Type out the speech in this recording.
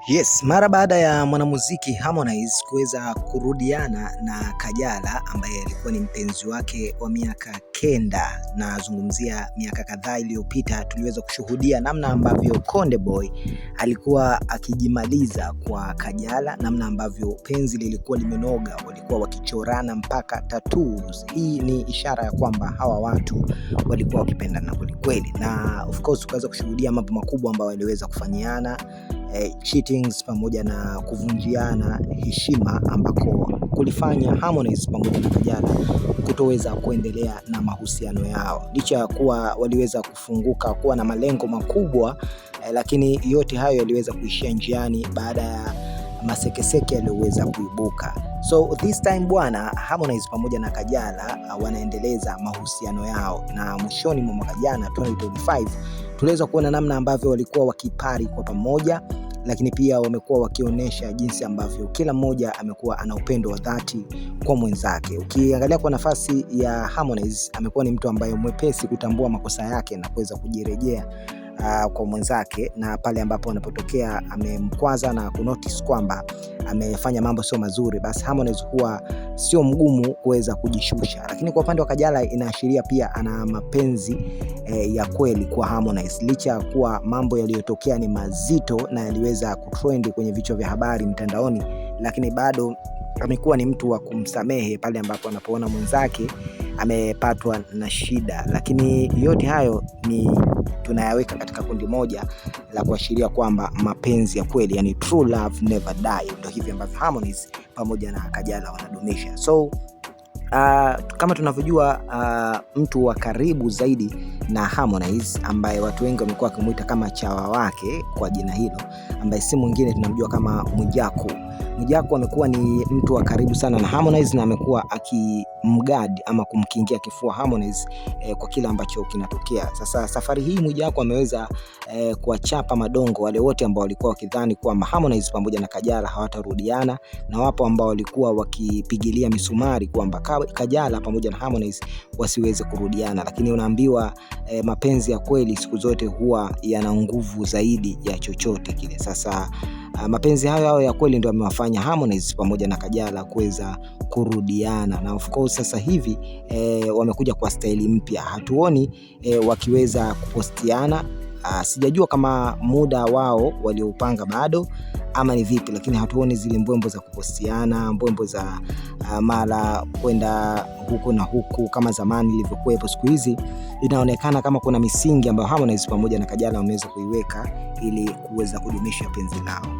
Yes, mara baada ya mwanamuziki Harmonize kuweza kurudiana na Kajala ambaye alikuwa ni mpenzi wake wa miaka 9, na zungumzia miaka kadhaa iliyopita, tuliweza kushuhudia namna ambavyo Konde Boy alikuwa akijimaliza kwa Kajala, namna ambavyo penzi lilikuwa limenoga, walikuwa wakichorana mpaka tattoos. Hii ni ishara ya kwamba hawa watu walikuwa wakipendana kweli, na of course tukaweza kushuhudia mambo makubwa ambayo waliweza kufanyiana, cheatings pamoja na kuvunjiana heshima, ambako kulifanya Harmonize pamoja na Kajala kutoweza kuendelea na mahusiano yao, licha ya kuwa waliweza kufunguka kuwa na malengo makubwa, lakini yote hayo yaliweza kuishia njiani baada ya masekeseke yaliyoweza kuibuka. So this time bwana, Harmonize pamoja na Kajala wanaendeleza mahusiano yao, na mwishoni mwa mwaka jana 2025 tuliweza kuona namna ambavyo walikuwa wakipari kwa pamoja, lakini pia wamekuwa wakionyesha jinsi ambavyo kila mmoja amekuwa ana upendo wa dhati kwa mwenzake. Ukiangalia kwa nafasi ya Harmonize, amekuwa ni mtu ambaye mwepesi kutambua makosa yake na kuweza kujirejea kwa mwenzake, na pale ambapo anapotokea amemkwaza na kunotice kwamba amefanya mambo sio mazuri, basi Harmonize huwa sio mgumu kuweza kujishusha. Lakini kwa upande wa Kajala inaashiria pia ana mapenzi ya kweli kwa Harmonize, licha ya kuwa mambo yaliyotokea ni mazito na yaliweza kutrend kwenye vichwa vya habari mtandaoni, lakini bado amekuwa ni mtu wa kumsamehe pale ambapo anapoona mwenzake amepatwa na shida. Lakini yote hayo ni tunayaweka katika kundi moja la kuashiria kwamba mapenzi ya kweli, yani true love never die, ndio hivi ambavyo Harmonize pamoja na Kajala wanadumisha. So kama tunavyojua, mtu wa karibu zaidi na Harmonize ambaye watu wengi wamekuwa wakimuita kama chawa wake kwa jina hilo, ambaye si mwingine tunamjua kama Mwijaku. Mwijaku amekuwa ni mtu wa karibu sana na Harmonize, na amekuwa akimgadi ama kumkingia kifua Harmonize kwa kila ambacho kinatokea. Sasa safari hii Mwijaku ameweza kuwachapa madongo wale wote ambao walikuwa wakidhani kwamba Harmonize pamoja na Kajala hawatarudiana, na wapo ambao walikuwa wakipigilia misumari kwamba Kajala pamoja na Harmonize wasiweze kurudiana. Lakini unaambiwa mapenzi ya kweli siku zote huwa yana nguvu zaidi ya chochote kile. Sasa mapenzi hayo ya kweli ndio yamewafanya Harmonize pamoja na Kajala kuweza kurudiana, na of course sasa hivi wamekuja kwa staili mpya. Hatuoni wakiweza kupostiana. Sijajua kama muda wao walioupanga bado ama ni vipi, lakini hatuoni zile mbwembo za kupostiana, mbwembo za mara kwenda huku na huku kama zamani ilivyokuwepo. Siku hizi inaonekana kama kuna misingi ambayo Harmonize pamoja na Kajala wameweza kuiweka ili kuweza kudumisha penzi lao.